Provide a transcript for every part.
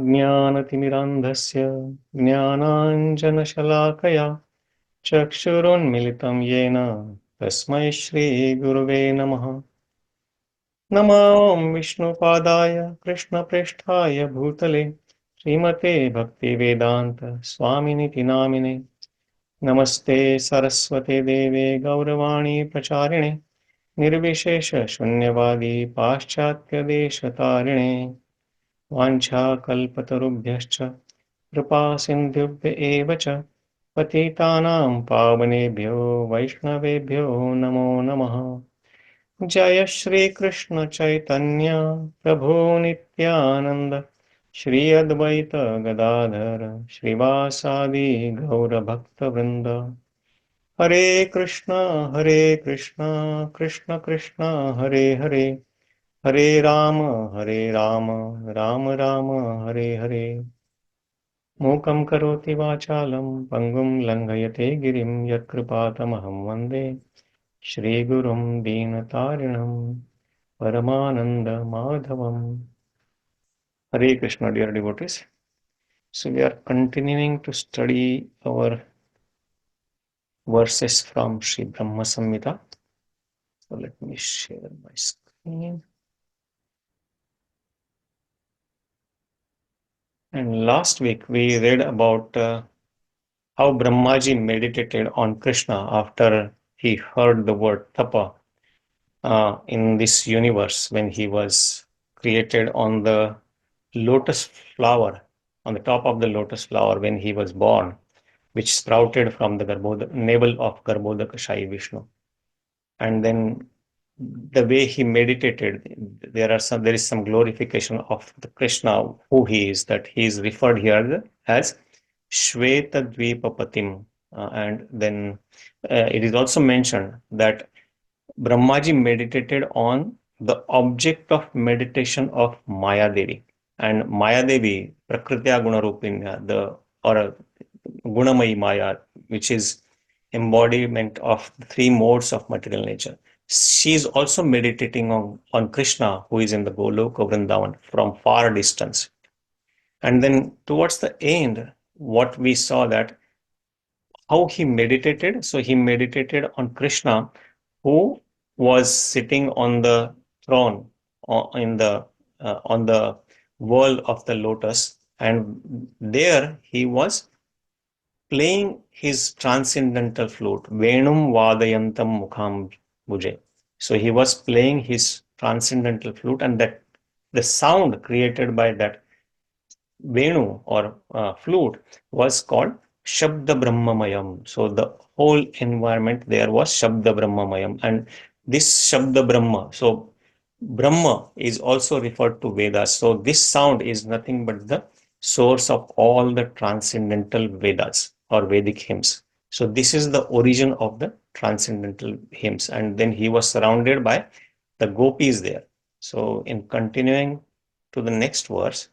अज्ञानतिमिरान्धस्य ज्ञानाञ्जनशलाकया चक्षुरुन्मिलितं येन तस्मै श्रीगुरुवे नमः। नमो विष्णुपादाय कृष्णप्रेष्ठाय भूतले श्रीमते भक्तिवेदान्त स्वामिनिति नामिने। नमस्ते सरस्वते देवे गौरवाणी प्रचारिणे निर्विशेष शून्यवादी पाश्चात्यदेशतारिणे। वाञ्छाकल्पतरुभ्यश्च कृपा सिन्धुभ्य एव च पतितानां पावनेभ्यो वैष्णवेभ्यो नमो नमः। जय श्री कृष्ण चैतन्य प्रभु नित्यानंद श्री अद्वैत गदाधर श्रीवासादि गौर भक्त वृंद। हरे कृष्णा कृष्ण कृष्ण हरे हरे, हरे राम राम राम हरे हरे। मूकं करोति वाचालं पंगुं लंघयते गिरिं यत्कृपातमहं वन्दे श्रीगुरुं दीनतारिणं परमानन्दमाधवम्। Hare Krishna, dear devotees. So we are continuing to study our verses from Sri Brahma Samhita. So let me share my screen. And last week we read about how Brahmaji meditated on Krishna after he heard the word tapa in this universe when he was created on the lotus flower, on the top of the lotus flower when he was born, which sprouted from the navel of Garbhodakashayi Vishnu. And then the way he meditated, there is some glorification of the Krishna, who he is, that he is referred here as Shveta Dvipapatim. And then it is also mentioned that Brahmaji meditated on the object of meditation of Maya Devi. And Maya Devi, Prakritya Gunarupinya, or Gunamayi Maya, which is embodiment of the three modes of material nature. She is also meditating on Krishna, who is in the Goloka Vrindavan from far distance. And then towards the end, what we saw that how he meditated. So he meditated on Krishna, who was sitting on the throne on the world of the lotus, and there he was playing his transcendental flute, Venum Vadayantam Mukhābjāni. So he was playing his transcendental flute, and that the sound created by that Venu or flute was called Shabda Brahmamayam. So the whole environment there was Shabda Brahmamayam, and this Shabda Brahma, so Brahma is also referred to Vedas. So this sound is nothing but the source of all the transcendental Vedas or Vedic hymns. So this is the origin of the transcendental hymns. And then he was surrounded by the gopis there. So in continuing to the next verse,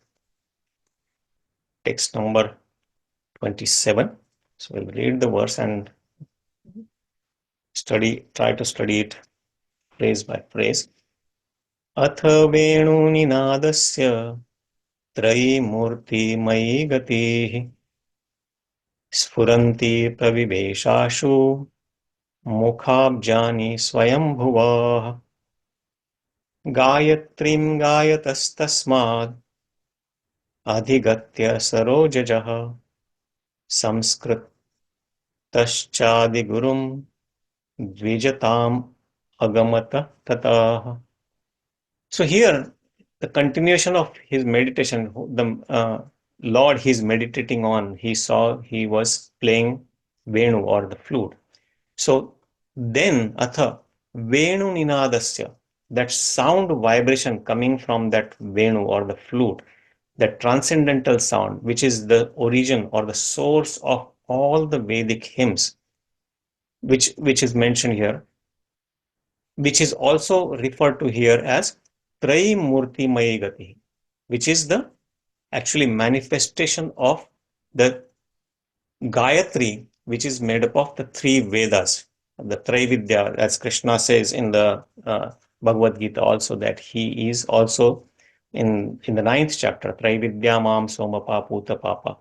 text number 27. So we'll read the verse and try to study it phrase by phrase. Atha veṇu-ninādasya trayī-mūrti-mayī gatiḥ sphurantī praviveśāśu mukhābjāni svayambhuvaḥ gāyatrīṁ gāyatas tasmād adhigatya sarojajaḥ saṁskṛtaś cādi-guruṇā dvijatām agamat tataḥ. So here, the continuation of his meditation, the Lord he's meditating on, he saw he was playing Venu or the flute. So then, atha veṇu-ninādasya, that sound vibration coming from that Venu or the flute, that transcendental sound, which is the origin or the source of all the Vedic hymns, which is mentioned here, which is also referred to here as trayī-mūrti-mayī gatiḥ, which is the actually manifestation of the Gāyatrī, which is made up of the three Vedas, the Traividya, as Krishna says in the Bhagavad Gita also, that he is also in the 9th chapter, trayī-vidyāmām somapā pūta pāpa.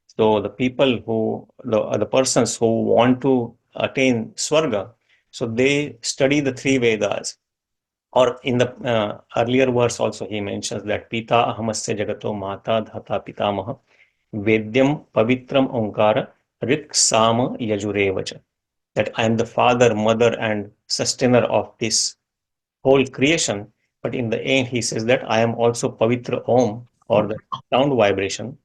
So the people who, the persons who want to attain Swarga, so they study the 3 Vedas. Or in the earlier verse also he mentions that Pita ahamasya jagato mata dhata pitamaha vedyam pavitram onkara rik sama yajurevacha. That I am the father, mother and sustainer of this whole creation. But in the end he says that I am also pavitra om, or the sound vibration,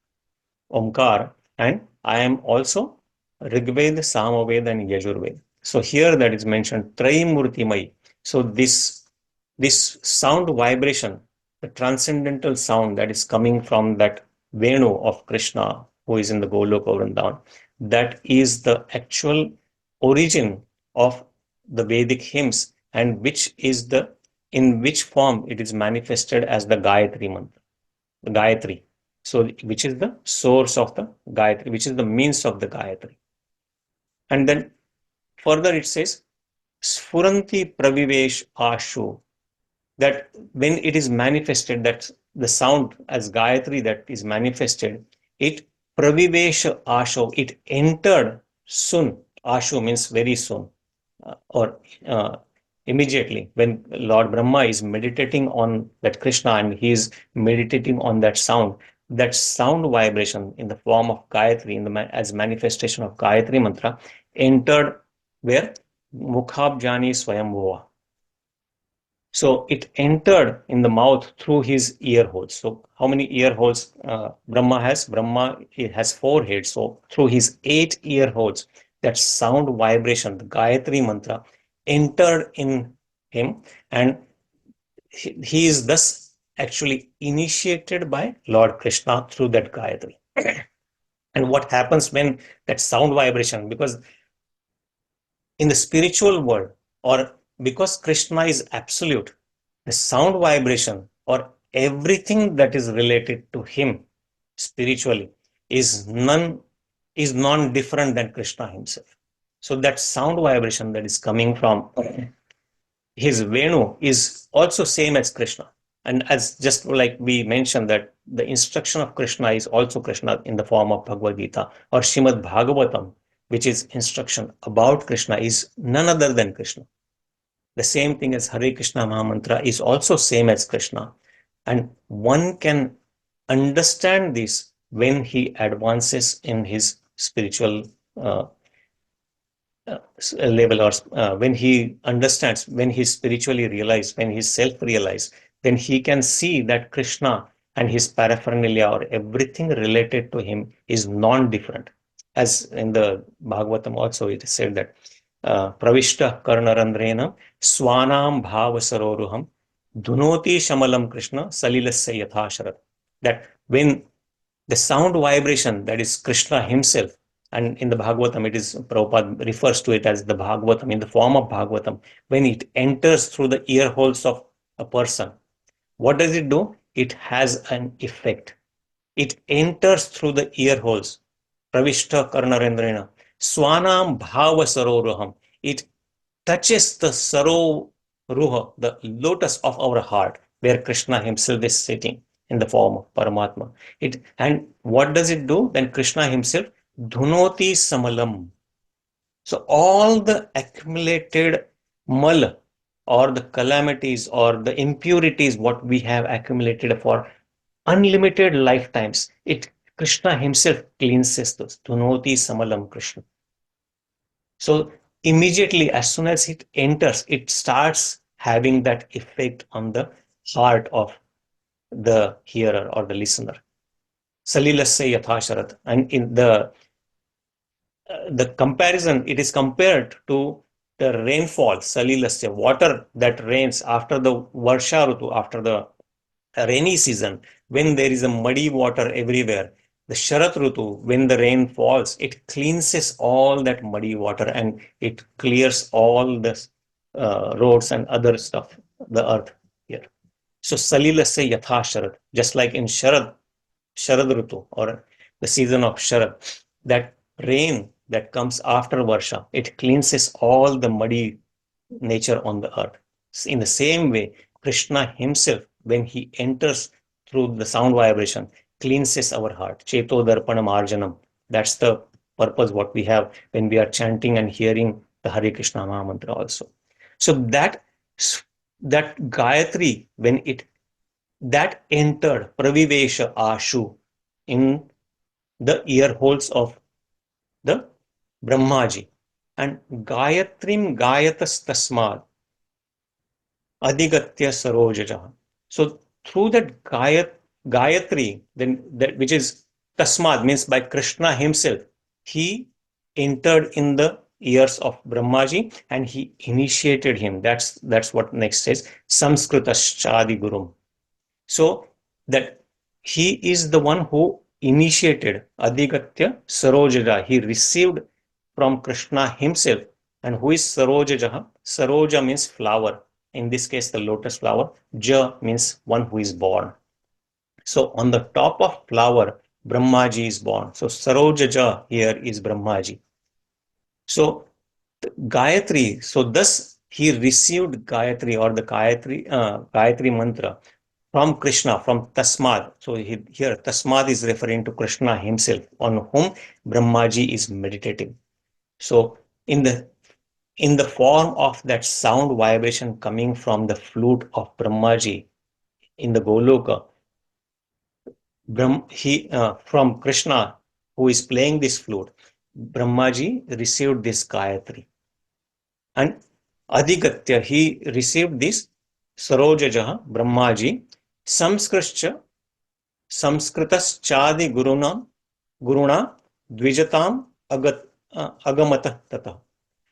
omkar, and I am also Rigveda, Samaveda and Yajurveda. So here that is mentioned trayī-mūrti-mayī. So this sound vibration, the transcendental sound that is coming from that Venu of Krishna, who is in the Goloka Vrindavan, that is the actual origin of the Vedic hymns, and which is in which form it is manifested as the Gāyatrī mantra, the Gāyatrī. So which is the source of the Gāyatrī, which is the means of the Gāyatrī. And then further it says, sphurantī praviveśāśu, that when it is manifested, that the sound as Gāyatrī that is manifested, it praviveśāśu, it entered soon. Ashu means very soon, or immediately. When Lord Brahma is meditating on that Krishna and he is meditating on that sound vibration in the form of Gāyatrī, as manifestation of Gāyatrī mantra, entered where? Mukhābjāni svayambhuvaḥ. So it entered in the mouth through his ear holes. So how many ear holes Brahma has? Brahma has 4 heads. So through his 8 ear holes, that sound vibration, the Gāyatrī mantra, entered in him, and he is thus actually initiated by Lord Krishna through that Gāyatrī. And what happens when that sound vibration, because in the spiritual world, or because Krishna is absolute, the sound vibration or everything that is related to him spiritually is non-different than Krishna himself. So that sound vibration that is coming from his Venu is also same as Krishna. And as just like we mentioned that the instruction of Krishna is also Krishna in the form of Bhagavad Gita, or Śrīmad Bhagavatam, which is instruction about Krishna, is none other than Krishna. The same thing as Hare Krishna Mahamantra is also same as Krishna. And one can understand this when he advances in his spiritual level, or when he understands, when he spiritually realized, when he self-realized, then he can see that Krishna and his paraphernalia or everything related to him is non-different. As in the Bhagavatam also it is said that pravishta karnarandrena swanam bhavasaroruham dhunoti shamalam Krishna salilasya yathasharat. That when the sound vibration, that is Krishna himself, and in the Bhagavatam it is, Prabhupada refers to it as the Bhagavatam, in the form of Bhagavatam, when it enters through the ear holes of a person, what does it do? It has an effect. It enters through the ear holes. Pravishta karnarendrena swanam bhavasaroruham. It touches the saroruha, the lotus of our heart, where Krishna himself is sitting in the form of Paramatma. And what does it do? Then Krishna himself, dhunoti samalam. So all the accumulated mal, or the calamities or the impurities what we have accumulated for unlimited lifetimes, Krishna himself cleanses those. Dhunoti samalam Krishna. So immediately, as soon as it enters, it starts having that effect on the heart of the hearer or the listener. Salilasya yathasharat. And in the comparison, it is compared to the rainfall, salilasya, water that rains after the Varsha Rutu, after the rainy season, when there is a muddy water everywhere. The Sharat Rutu, when the rain falls, it cleanses all that muddy water and it clears all the roads and other stuff, the earth here. So Salilasya Yatha Sharad, just like in Sharad Rutu, or the season of Sharad, that rain that comes after Varsha, it cleanses all the muddy nature on the earth. In the same way, Krishna himself, when he enters through the sound vibration, cleanses our heart. Cheto darpana marjanam. That's the purpose what we have when we are chanting and hearing the Hare Krishna Maha Mantra also. So that Gayatri, when that entered praviveśāśu in the ear holes of the Brahmaji, and Gayatrīṁ gāyatas tasmād adhigatya sarojajaḥ. So through that Gayatri, then that which is tasmād, means by Krishna himself, he entered in the ears of Brahmaji and he initiated him. That's what next says, saṁskṛtaś cādi-guruṇā. So that he is the one who initiated adhigatya sarojajaḥ. He received from Krishna himself. And who is sarojajaḥ? Saroja means flower. In this case, the lotus flower. Ja means one who is born. So on the top of flower, Brahmaji is born. So sarojajaḥ here is Brahmaji. So Gayatri, so thus he received Gayatri or the Gayatri mantra from Krishna, from tasmād. So here tasmād is referring to Krishna himself, on whom Brahmaji is meditating. So in the form of that sound vibration coming from the flute of Brahmaji in the Goloka, from Krishna, who is playing this flute, Brahmaji received this Gayatri. And adhigatya, he received this sarojajaḥ, Brahmaji, saṁskṛtaś cādi-guruṇā dvijatām agamat tataḥ.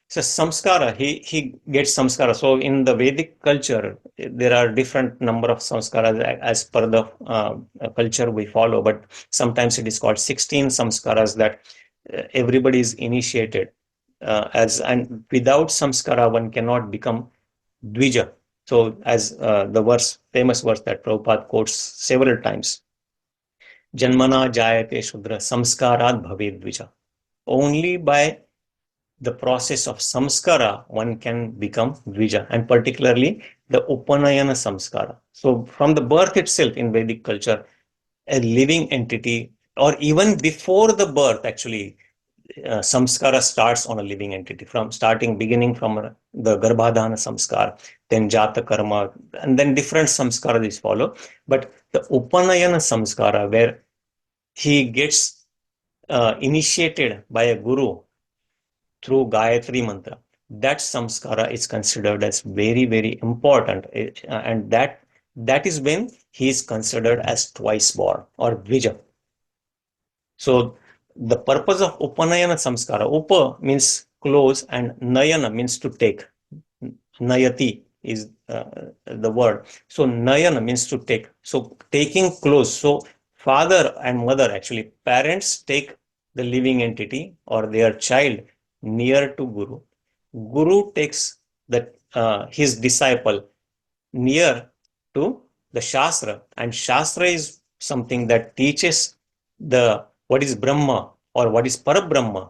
So samskara, he gets samskara. So in the Vedic culture, there are different number of samskaras as per the culture we follow, but sometimes it is called 16 samskaras that everybody is initiated and without samskara one cannot become dvija. So as the famous verse that Prabhupada quotes several times, Janmana jayate shudra samskarad bhaved dvija. Only by the process of samskara one can become dvija, and particularly the upanayana samskara. So from the birth itself in Vedic culture, a living entity, or even before the birth actually, samskara starts on a living entity, beginning from the garbhadhana samskara, then jata karma, and then different samskaras follow. But the upanayana samskara, where he gets initiated by a guru through Gayatri mantra, that samskara is considered as very, very important, and that is when he is considered as twice born or dvija. So the purpose of upanayana samskara, upa means close and nayana means to take. Nayati is the word. So nayana means to take. So taking close. So father and mother, actually parents, take the living entity or their child near to Guru. Guru takes his disciple near to the Shastra, and Shastra is something that teaches what is Brahma or what is Parabrahma,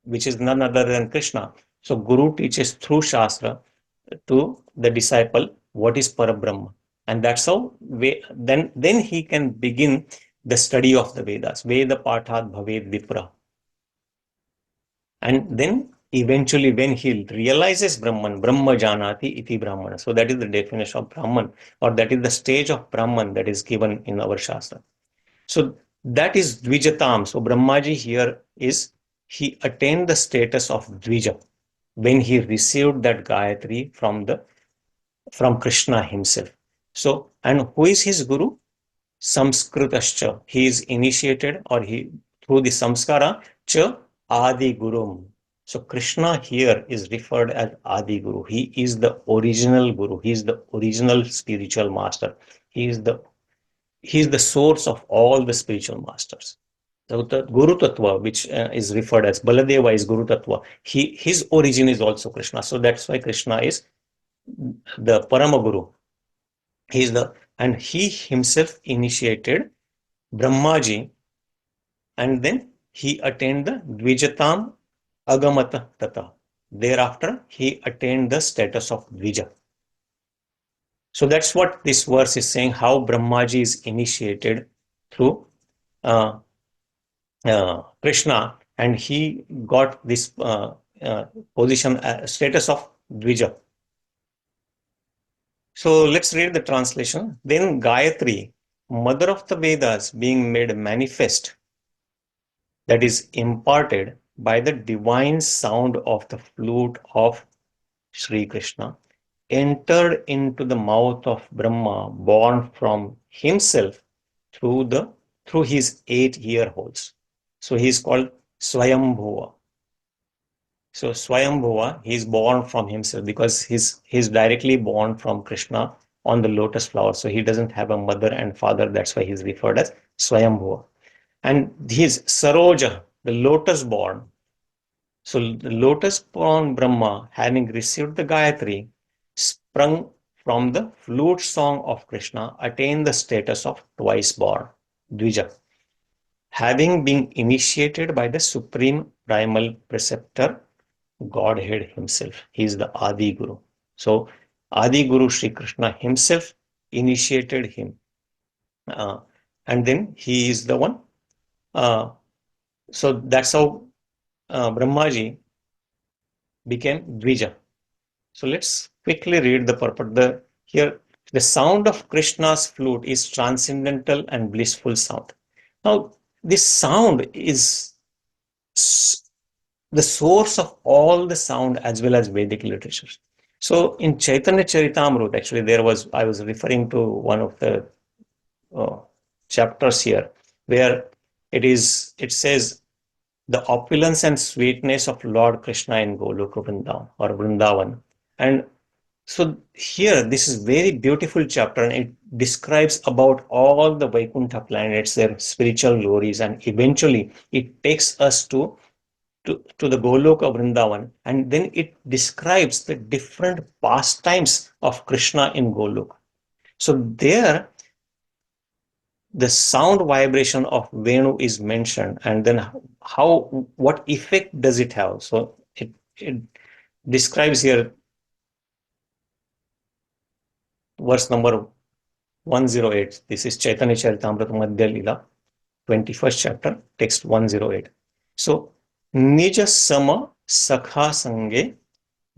which is none other than Krishna. So Guru teaches through Shastra to the disciple what is Parabrahma, and that's how then he can begin the study of the Vedas. Veda pathat bhaved vipra. And then eventually when he realizes Brahman, Brahma janati iti Brahmana. So that is the definition of Brahman, or that is the stage of Brahman that is given in our Shastra. So that is dvijatām. So Brahmaji here he attained the status of dvija when he received that Gayatri from Krishna himself. So, and who is his guru? Saṁskṛtaś. He is initiated, or through the samskara, cha adi-guruṇā. So Krishna here is referred as Adi-Guru. He is the original Guru. He is the original spiritual master. He is the source of all the spiritual masters. So the Guru Tattva, which is referred as Baladeva, is Guru Tattva. His origin is also Krishna. So that's why Krishna is the Parama Guru. And he himself initiated Brahmaji, and then he attained the dvijatām agamat tataḥ. Thereafter, he attained the status of dvija. So that's what this verse is saying, how Brahmaji is initiated through Krishna, and he got this position, status of Dvija. So let's read the translation. Then Gāyatrī, mother of the Vedas, being made manifest, that is imparted by the divine sound of the flute of Śrī Kṛṣṇa, entered into the mouth of Brahma, born from himself through his 8 ear holes. So he is called svayambhuvaḥ. So svayambhuvaḥ, he is born from himself because he's directly born from Krishna on the lotus flower. So he doesn't have a mother and father. That's why he's referred as svayambhuvaḥ. And his sarojajaḥ, the lotus-born. So the lotus-born Brahma, having received the Gāyatrī, sprung from the flute-song of Krishna, attained the status of twice-born, dvija, having been initiated by the supreme primal preceptor, Godhead Himself. He is the Adi-Guru. So Adi-Guru Śrī Kṛṣṇa himself initiated him. And then he is the one. So that's how Brahmaji became Dvija. So let's quickly read the purport. Here, the sound of Krishna's flute is transcendental and blissful sound. Now, this sound is the source of all the sound as well as Vedic literature. So in Chaitanya Charitamrita, actually I was referring to one of the chapters here where it says the opulence and sweetness of Lord Krishna in Goloka Vrindavan or Vrindavan. And so here, this is very beautiful chapter, and it describes about all the Vaikuntha planets, their spiritual glories, and eventually it takes us to the Goloka Vrindavan, and then it describes the different pastimes of Krishna in Goloka. So there, the sound vibration of Venu is mentioned, and then what effect does it have? So it describes here verse number 108. This is Chaitanya Charitamrita Madhya Lila, 21st chapter, text 108. So Nija sama sakha sange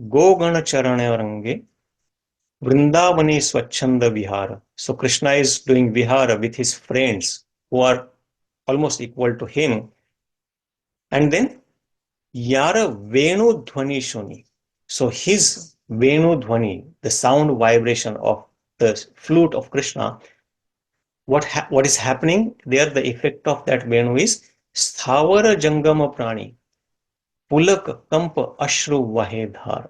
gogana charane range Vrindavani swachanda vihara. So Krishna is doing vihara with his friends who are almost equal to him. And then Yara Venu Dhvani Shuni. So his Venu Dhvani, the sound vibration of the flute of Krishna, what is happening there, the effect of that Venu is Sthavara Jangama Prani, Pulak Kampa Ashru Vahedhar.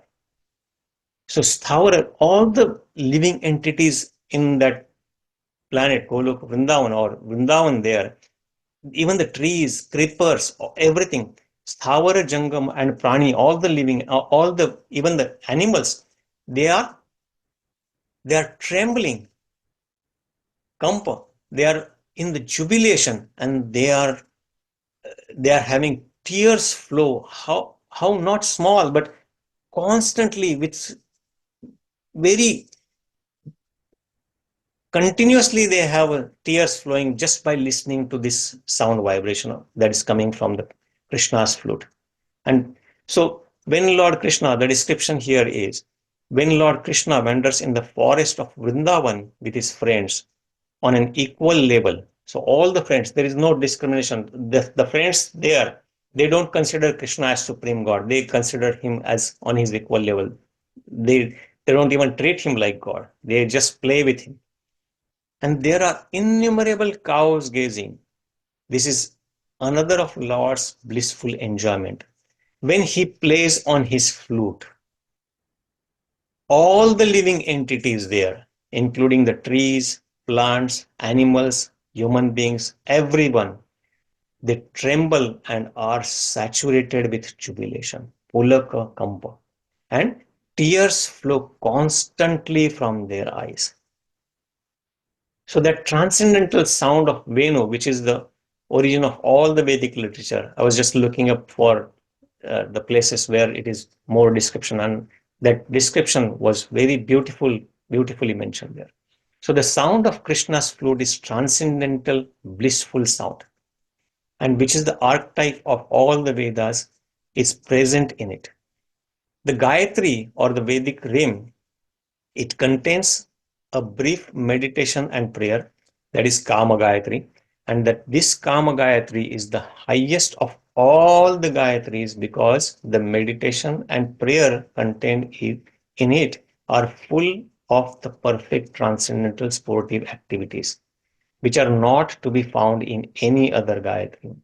So Sthavara, all the living entities in that planet, Goloka Vrindavan or Vrindavan there, even the trees, creepers, everything, Sthavara Jangam and Prani, all the living, even the animals, they are trembling, Kampa, they are in the jubilation, and they are having tears flow, how not small, but constantly, with very continuously they have tears flowing just by listening to this sound vibration that is coming from the Krishna's flute. And so when Lord Krishna, the description here is, when Lord Krishna wanders in the forest of Vrindavan with his friends on an equal level, so all the friends, there is no discrimination. The friends there, they don't consider Krishna as supreme God. They consider him as on his equal level. They don't even treat him like God. They just play with him. And there are innumerable cows gazing. This is another of Lord's blissful enjoyment. When he plays on his flute, all the living entities there, including the trees, plants, animals, human beings, everyone, they tremble and are saturated with jubilation, pulaka kampa, and tears flow constantly from their eyes. So that transcendental sound of Venu, which is the origin of all the Vedic literature, I was just looking up for the places where it is more description, and that description was very beautiful beautifully mentioned there. So the sound of Krishna's flute is transcendental, blissful sound, and which is the archetype of all the Vedas, is present in it. The Gayatri or the Vedic Rim, it contains a brief meditation and prayer, that is Kama Gayatri, and that this Kama Gayatri is the highest of all the Gayatris because the meditation and prayer contained in it are full of the perfect transcendental sportive activities, which are not to be found in any other Gayatri.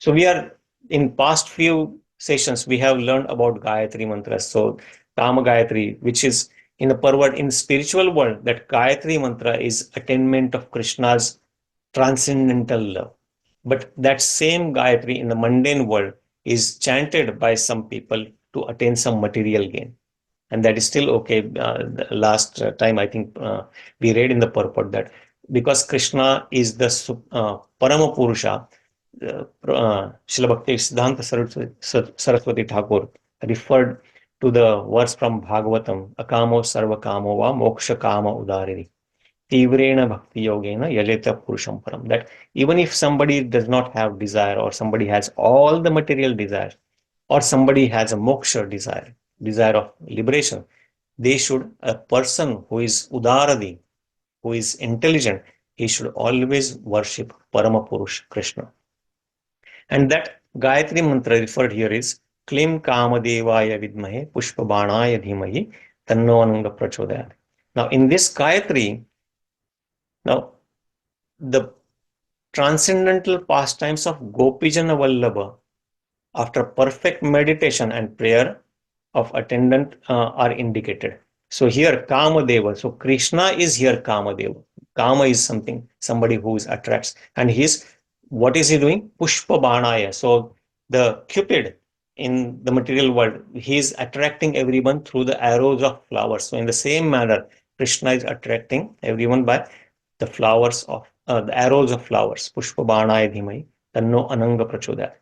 So we are, in past few sessions, we have learned about Gayatri mantras. So Kama Gayatri, which is in the pervert in spiritual world, that Gayatri mantra is attainment of Krishna's transcendental love. But that same Gayatri in the mundane world is chanted by some people to attain some material gain. And that is still okay. Last time, I think we read in the purport that because Krishna is the Parama Purusha, Srila Bhakti Siddhanta Saraswati Thakur referred to the verse from Bhagavatam, Akamo Sarva Kamo Va Moksha Kama Udariri. Tivrena Bhakti Yogena Yajeta Purusham Param. That even if somebody does not have desire, or somebody has all the material desires, or somebody has a moksha desire of liberation, a person who is Udaradi, who is intelligent, he should always worship Parama Purush Krishna. And that Gayatri mantra referred here is Klim Kamadevaya Vidmahe Pushpa Banaya Dhimahi Tanno Ananga Prachodayat. Now in this Gayatri, now the transcendental pastimes of Gopijana Vallabha, after perfect meditation and prayer of attendant are indicated. So here Kamadeva, so Krishna is here Kamadeva. Kama is somebody who is attracts, and what is he doing? Pushpa Banaya. So the Cupid in the material world, he is attracting everyone through the arrows of flowers. So in the same manner, Krishna is attracting everyone by the flowers of the arrows of flowers. Pushpa Banaya Dhimai, Tanno Ananga Prachodayat.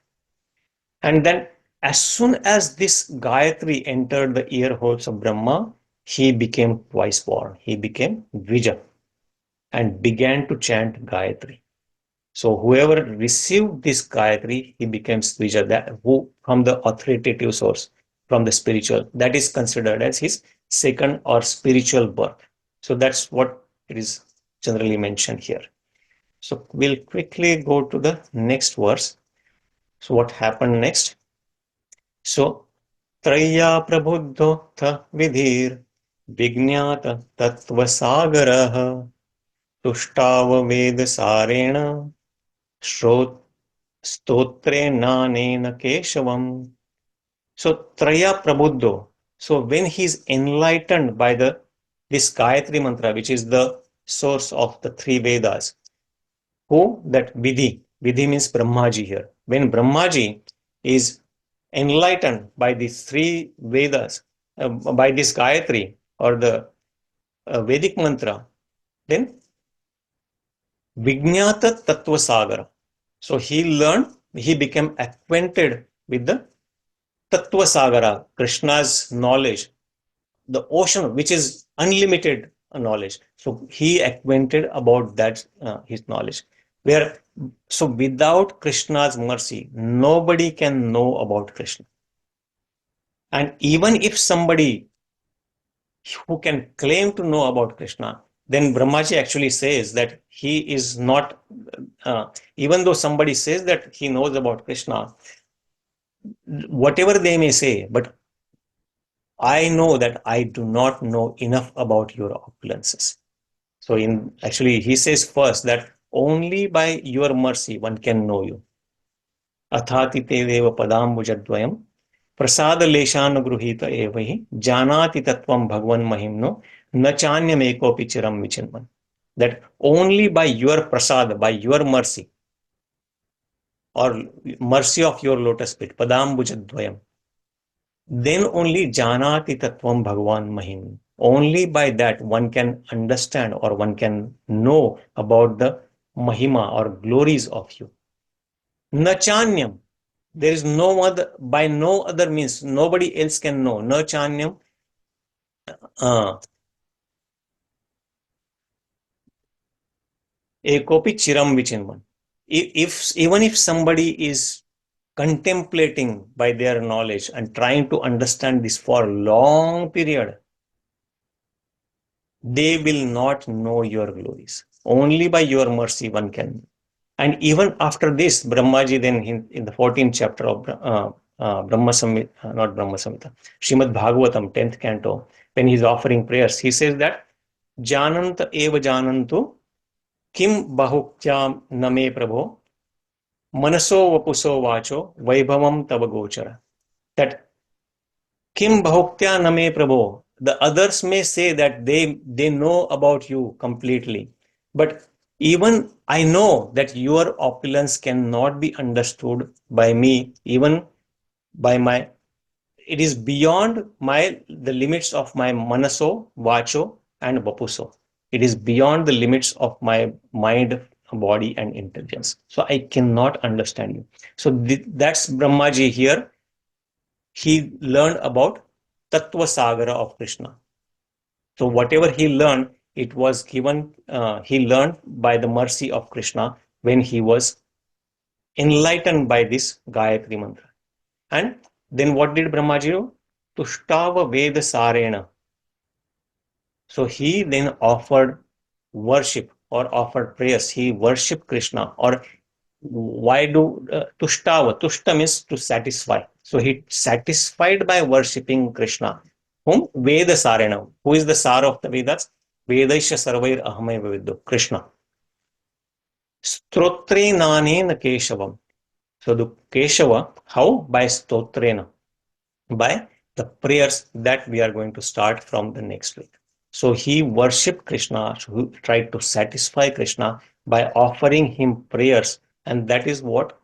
And then as soon as this Gayatri entered the ear holes of Brahma, he became twice born. He became Dvija and began to chant Gayatri. So whoever received this Gayatri, he became Dvija, who from the authoritative source, from the spiritual, that is considered as his second or spiritual birth. So that's what it is generally mentioned here. So we'll quickly go to the next verse. So what happened next? So trayā prabuddho tha vidhir vijñāta-tattva-sāgaraḥ tuṣṭāva veda-sāreṇa stotre-nānena keshavam. So trayā prabuddho. So when he is enlightened by this Gayatri mantra, which is the source of the three Vedas, who that Vidhi means Brahmaji here. When Brahmaji is enlightened by these three Vedas, by this Gayatri or the Vedic mantra, then vijñāta-tattva-sāgaraḥ. So he became acquainted with the Tattva-sāgaraḥ, Krishna's knowledge, the ocean, which is unlimited knowledge. So he acquainted about that, his knowledge. So without Krishna's mercy, nobody can know about Krishna. And even if somebody who can claim to know about Krishna, then Brahmaji actually says that he is not, even though somebody says that he knows about Krishna, whatever they may say, but I know that I do not know enough about your opulences. So actually he says first that only by your mercy one can know you. Athati te deva padambujadvayam prasada leshana gruhita evahi janati tattvam bhagwan mahimno nachanyam ekopi chiram vichinman. That only by your prasada, by your mercy, or mercy of your lotus feet, padambujadvayam, then only janati tattvam bhagwan mahim. Only by that one can understand or one can know about the mahima or glories of you. Nachanyam, there is no other, by no other means, nobody else can know. Nachanyam, Ekopi chiram vichinvan. Even if somebody is contemplating by their knowledge and trying to understand this for a long period, they will not know your glories. Only by your mercy one can. And even after this, Brahmaji then in the 14th chapter of Brahma Samhita, not Brahma Samhita, Srimad Bhagavatam, 10th canto, when he's offering prayers, he says that Jananta eva janantu kim bahukyam name prabho manaso vapuso vacho vaibhavam tava gochara. That kim bahuktya name prabho, the others may say that they know about you completely, but even I know that your opulence cannot be understood by me, even by my, it is beyond the limits of my manaso, vacho, and vapuso. It is beyond the limits of my mind, body, and intelligence. So I cannot understand you. So that's Brahmaji here. He learned about tattva-sāgaraḥ of Krishna. So whatever he learned, it was given, he learned by the mercy of Krishna when he was enlightened by this Gāyatrī mantra. And then what did Brahmaji do? Tushtava veda-sāreṇa. So he then offered worship or offered prayers. He worshipped Krishna. Or why do tushtava? Tushta means to satisfy. So he satisfied by worshipping Krishna. Whom? Veda-sāreṇa. Who is the Sara of the Vedas? Vedaisya sarvair ahamaiva viddu. Krishna. Strotre-nanena keshavam. So the Keshava, how? By stotrena. By the prayers that we are going to start from the next week. So he worshipped Krishna, who tried to satisfy Krishna by offering him prayers. And that is what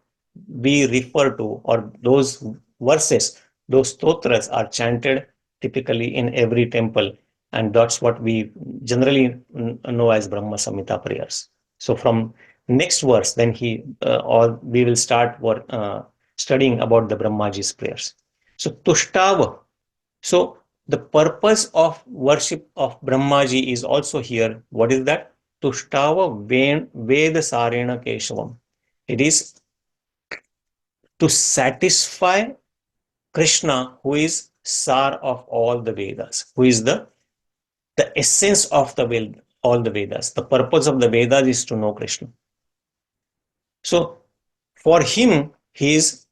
we refer to, or those verses, those stotras are chanted typically in every temple. And that's what we generally know as Brahma Samhita prayers. So from next verse, then we will start studying about the Brahmaji's prayers. So Tushtava. So the purpose of worship of Brahmaji is also here. What is that? Tushtava veda-sāreṇa keshavam. It is to satisfy Krishna, who is Sar of all the Vedas, who is the essence of all the Vedas. The purpose of the Vedas is to know Krishna. So for him, he's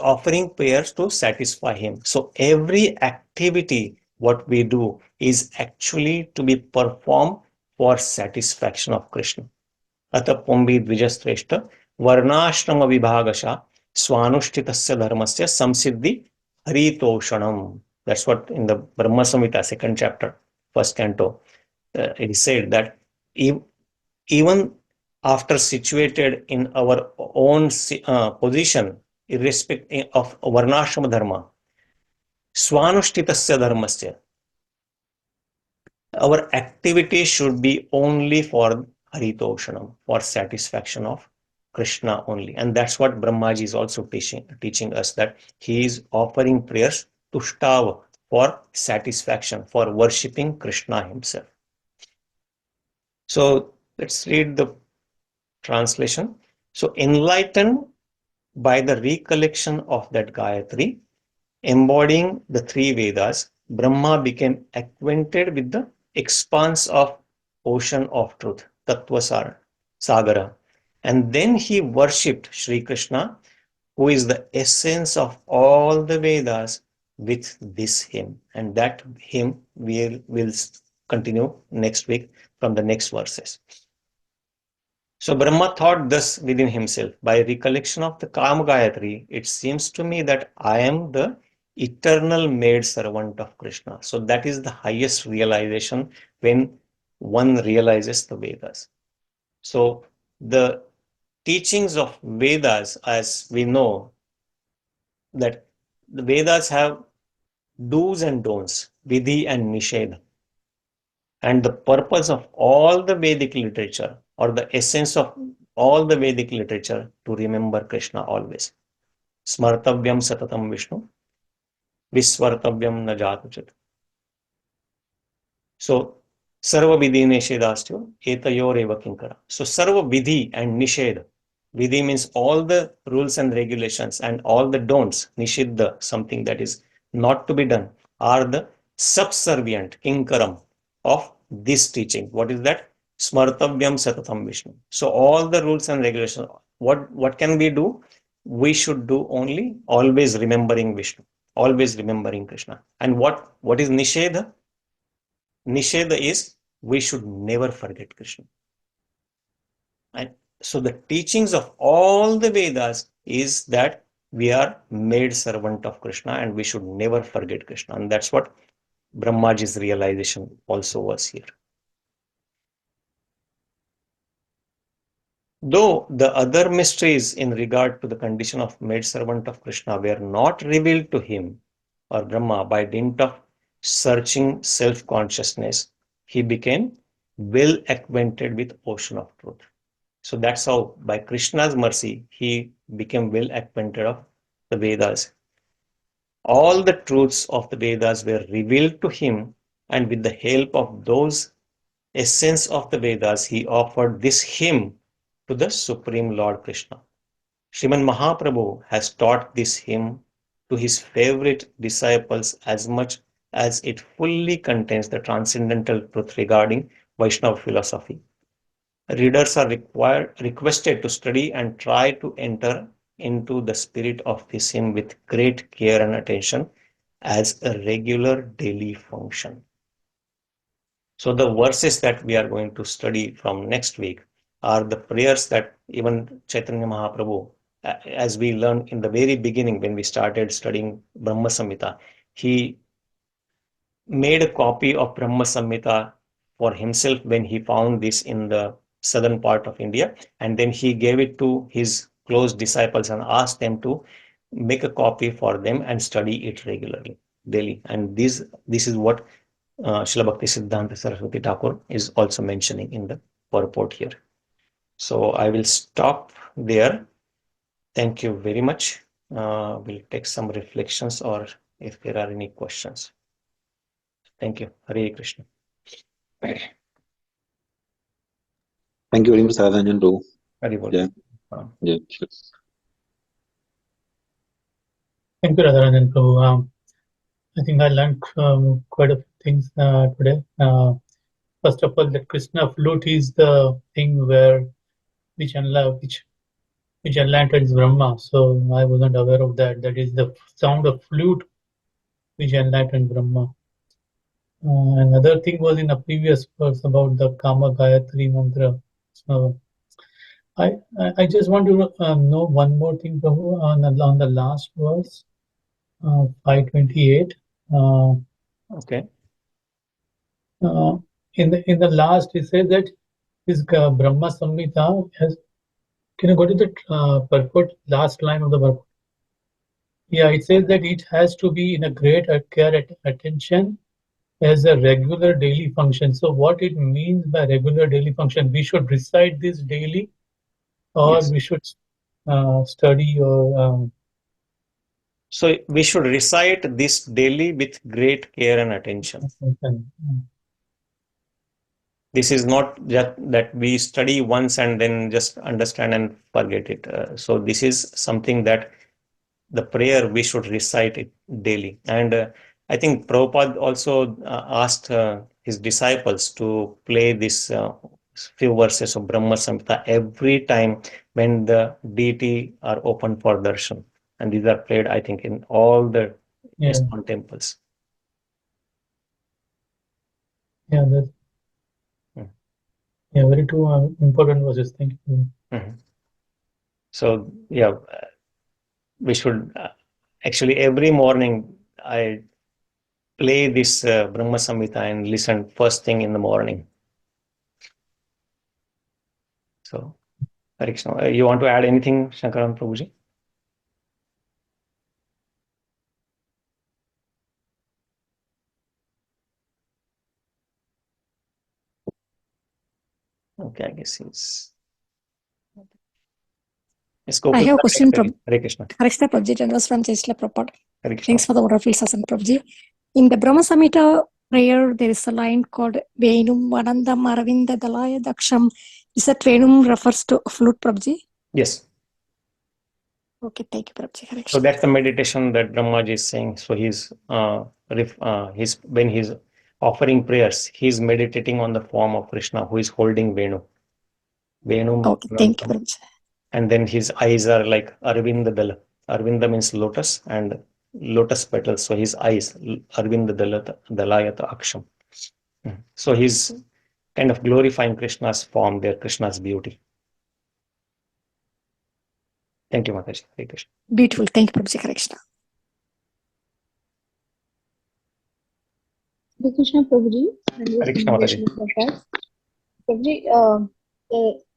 offering prayers to satisfy him. So every activity what we do is actually to be performed for satisfaction of Krishna. Atha pombi dvijashreshta varnashrama vibhagasha swanushthitasya dharmasya samsiddhi haritoshanam. That's what in the Brahma Samhita, 2nd chapter, 1st canto, it is said that even after situated in our own position, irrespective of varnashrama dharma, swanushthitasya dharmasya, our activity should be only for haritoshanam, for satisfaction of Krishna only. And that's what Brahmaji is also teaching us, that he is offering prayers to tushtava, for satisfaction, for worshipping Krishna himself. So let's read the translation. So enlightened by the recollection of that Gayatri, embodying the 3 Vedas, Brahma became acquainted with the expanse of ocean of truth, tattva-sāgaraḥ. And then he worshipped Śrī Kṛṣṇa, who is the essence of all the Vedas, with this hymn. And that hymn we will continue next week from the next verses. So Brahma thought thus within himself, by recollection of the Kama Gayatri, it seems to me that I am the eternal maid servant of Krishna. So that is the highest realization when one realizes the Vedas. So the teachings of Vedas, as we know, that the Vedas have do's and don'ts, vidhi and nishedha. And the purpose of all the Vedic literature, or the essence of all the Vedic literature, to remember Krishna always. Smartavyam satatam Vishnu, visvartavyam na jatuchat. So Sarva vidhi nishedastyo etayoreva kinkara. So sarva vidhi and nisheda. Vidhi means all the rules and regulations and all the don'ts, nishiddha, something that is not to be done, are the subservient kinkaram of this teaching. What is that? Smartavyam satatam Vishnu. So all the rules and regulations, what can we do? We should do only always remembering Vishnu, always remembering Krishna. And what is nishedha? Nishedha is we should never forget Krishna. And so the teachings of all the Vedas is that we are made servant of Krishna and we should never forget Krishna. And that's what Brahmaji's realization also was here. Though the other mysteries in regard to the condition of made servant of Krishna were not revealed to him or Brahma by dint of searching self-consciousness, he became well acquainted with ocean of truth. So that's how, by Krishna's mercy, he became well acquainted of the Vedas. All the truths of the Vedas were revealed to him, and with the help of those essence of the Vedas, he offered this hymn to the Supreme Lord Krishna. Sriman Mahaprabhu has taught this hymn to his favorite disciples as much as it fully contains the transcendental truth regarding Vaishnava philosophy. Readers are requested to study and try to enter into the spirit of this hymn with great care and attention as a regular daily function. So the verses that we are going to study from next week are the prayers that even Chaitanya Mahaprabhu, as we learned in the very beginning when we started studying Brahma Samhita, he made a copy of Brahma Samhita for himself when he found this in the southern part of India, and then he gave it to his close disciples and asked them to make a copy for them and study it regularly, daily. And this is what Srila Bhakti Siddhanta Saraswati Thakur is also mentioning in the purport here. So I will stop there. Thank you very much. We'll take some reflections or if there are any questions. Thank you. Hare Krishna. Thank you very much, Radhanjan Prabhu. Hare Bol. Yeah. Yeah, sure. Thank you, Radhanjan Prabhu. I think I learned quite a few things today. First of all, that Krishna flute is the thing which enlightens Brahma. So I wasn't aware of that. That is the sound of flute which enlightens Brahma. Another thing was in a previous verse about the Kama Gāyatrī mantra. So I just want to know one more thing, Prabhu, on the last verse, 528. Okay. In the last, it says that this Brahma Samhita has. Can you go to the purport, last line of the purport? Yeah, it says that it has to be in a great care attention as a regular daily function. So what it means by regular daily function? We should recite this daily, or Yes. we should study or. So we should recite this daily with great care and attention. This is not just that we study once and then just understand and forget it. So this is something that the prayer we should recite it daily. And I think Prabhupada also asked his disciples to play this few verses of Brahma Samhita every time when the deity are open for darshan. And these are played, I think, in all the ISKCON temples. Yeah, that's very two important verses. Thank you. Mm-hmm. So yeah, we should actually every morning I play this Brahma Samhita and listen first thing in the morning. So, Hare Krishna. You want to add anything, Shankaran Prabhuji? Okay, I guess he's. I have a question from Hare Krishna. Hare Krishna Prabhuji, and was from Chaitanya Prabhupada. Hare Krishna. Thanks for the wonderful session, Prabhuji. In the Brahma Samhita, prayer, there is a line called Venum Vanandam Aravinda Dalaya Daksham. Is that Venum refers to flute, Prabhuji? Yes. Okay, thank you, Prabhuji. Hare So Krishna. that's the meditation that Brahmaji is saying. So when he's offering prayers, he's meditating on the form of Krishna who is holding Venu. Okay, thank you, Prabhuji. And then his eyes are like Arvinda Dala. Arvinda means lotus and lotus petals. So his eyes, Arvinda Dalayata Aksham. So he's kind of glorifying Krishna's form there, Krishna's beauty. Thank you, Mataji. Hare Krishna. Beautiful. Thank you, Prabhuji. Hare Krishna. Hare Krishna, Prabhuji. Hare Krishna, Mataji. Prabhuji,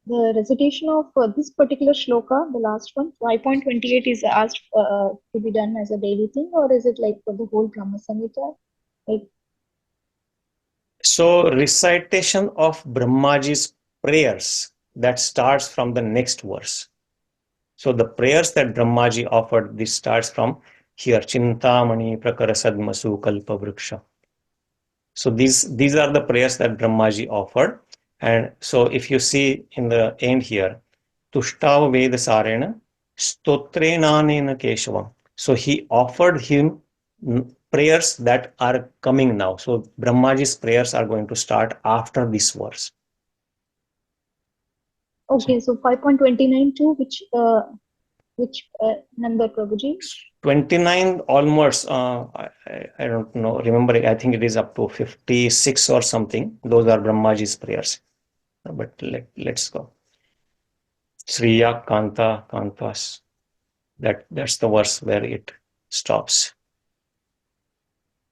the recitation of this particular shloka, the last one, 5.28, is asked to be done as a daily thing, or is it like for the whole Brahma Samhita? Like, so recitation of Brahmaji's prayers, that starts from the next verse. So the prayers that Brahmaji offered, this starts from here. Chintamani prakarasadmasu kalpa vriksha. So these are the prayers that Brahmaji offered. And so if you see in the end here, Tushtava veda-sāreṇa stotrenānena keshavam. So he offered him prayers that are coming now. So Brahmaji's prayers are going to start after this verse. okay, so 5.29 to which number, Prabhuji? 29 almost, I don't know, remember, I think it is up to 56 or something. Those are Brahmaji's prayers. But let's go. Śrīya Kṛṣṇa Kantas. That's the verse where it stops.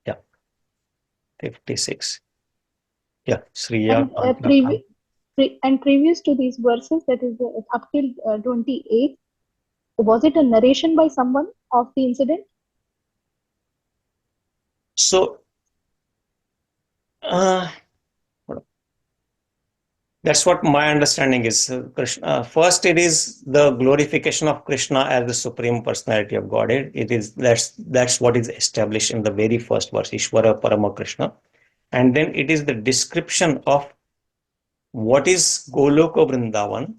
Yeah. 56. Yeah. Śrīya Kṛṣṇa. And previous to these verses, that is up till 28, was it a narration by someone of the incident? So, that's what my understanding is. Krishna, first, it is the glorification of Krishna as the Supreme Personality of Godhead. It is that's what is established in the very first verse, Ishvara Parama Krishna. And then it is the description of what is Goloka Vrindavan.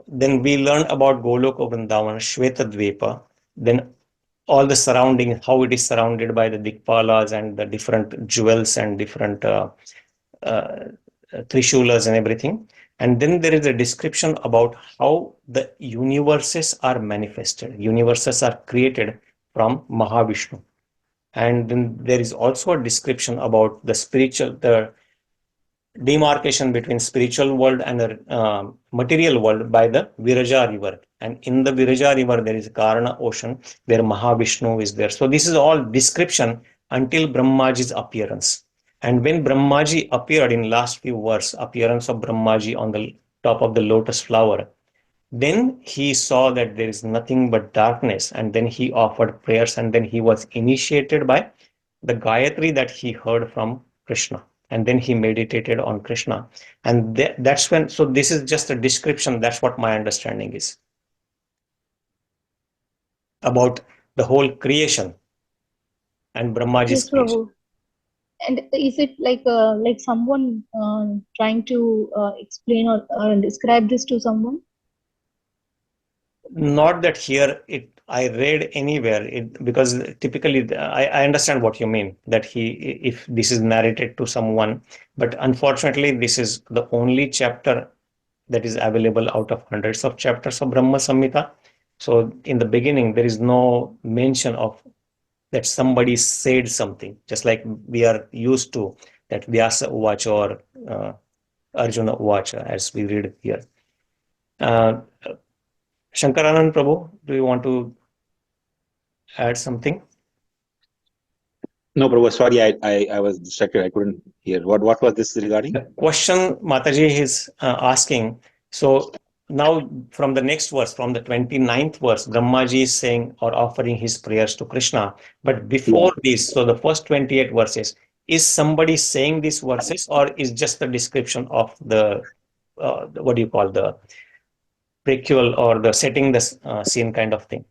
Then we learn about Goloka Vrindavan, Shveta Dvepa, then all the surrounding, how it is surrounded by the Dikpalas and the different jewels and different Trishulas and everything. And then there is a description about how the universes are manifested. Universes are created from Mahavishnu. And then there is also a description about the demarcation between spiritual world and the material world by the Viraja river. And in the Viraja river, there is a Karana ocean where Mahavishnu is there. So this is all description until Brahmaji's appearance. And when Brahmaji appeared in last few verses, appearance of Brahmaji on the top of the lotus flower, then he saw that there is nothing but darkness. And then he offered prayers, and then he was initiated by the Gāyatrī that he heard from Krishna. And then he meditated on Krishna. And that's when, so this is just a description. That's what my understanding is about the whole creation and Brahmaji's creation. And is it like someone trying to explain or describe this to someone? Not that here I read anywhere, because typically I understand what you mean, that if this is narrated to someone, but unfortunately this is the only chapter that is available out of hundreds of chapters of Brahma Samhita. So in the beginning, there is no mention of that somebody said something, just like we are used to that Vyasa Uvacha or Arjuna Uvacha, as we read here. Shankaranand Prabhu, do you want to add something? No, Prabhu, sorry, I was distracted. I couldn't hear. What was this regarding? The question Mataji is asking. So now from the next verse, from the 29th verse, Brahmaji is saying or offering his prayers to Krishna. But before this, so the first 28 verses, is somebody saying these verses, or is just the description of the, what do you call, the prequel or the setting the scene kind of thing?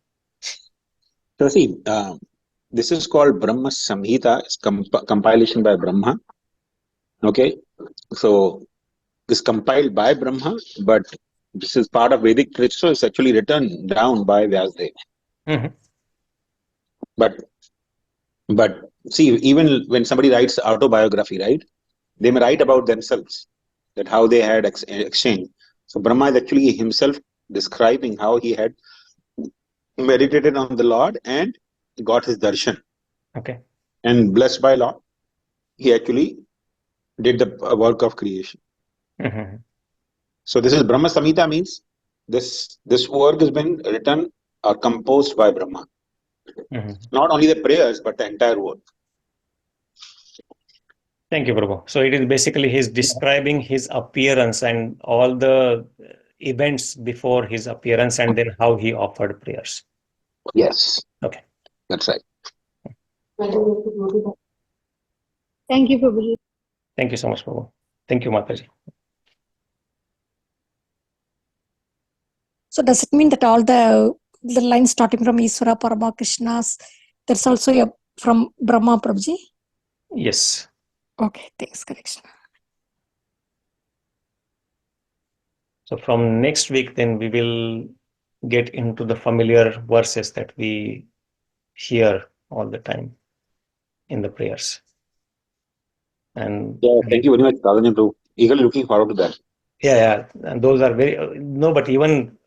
So see, this is called Brahma Samhita. It's compilation by Brahma. Okay, so this is compiled by Brahma, but this is part of Vedic literature, so it's actually written down by Vyasadeva. Mhm. But see, even when somebody writes autobiography, right, they may write about themselves, that how they had exchange. So Brahma is actually himself describing how he had meditated on the Lord and got his darshan. Okay. And blessed by Lord, he actually did the work of creation. Mhm. So this is Brahma Samhita, means this work has been written or composed by Brahma. Mhm. Not only the prayers, but the entire work. Thank you, Prabhu. So it is basically he's describing his appearance and all the events before his appearance and then how he offered prayers. Yes. Okay. That's right. Thank you, Prabhuji. Thank you so much, Prabhu. Thank you, Mataji. So does it mean that all the lines starting from Iswara, Parama, Krishna's, there's also a from Brahma, Prabhuji? Yes. Okay, thanks, correction. So from next week, then we will get into the familiar verses that we hear all the time in the prayers. And Yeah, thank you very much, Radhajan, too. Eagerly looking forward to that. yeah, and those are very no, but even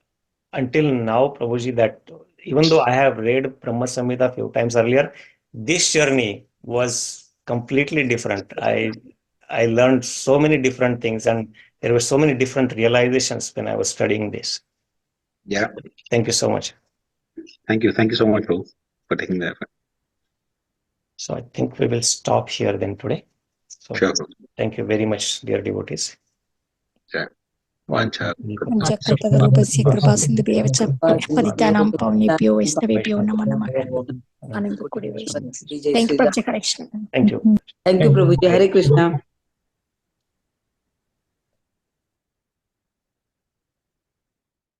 until now, Prabhuji, that even though I have read Brahma Samhita a few times earlier, this journey was completely different. I learned so many different things, and there were so many different realizations when I was studying this. Yeah. Thank you so much. Thank you. Thank you so much, Prabhu, for taking the effort. So I think we will stop here then today. So Sure. thank you very much, dear devotees. Sure. Vancha. Panchakritagurupasya kripasindhubhyev cha paditanam pavnebhyo vaishnavebhyo namo namah. Anandakudi Vaishnava. Thank you, Prabhuji, correction. Thank you. Thank you, Prabhuji. Hare Krishna.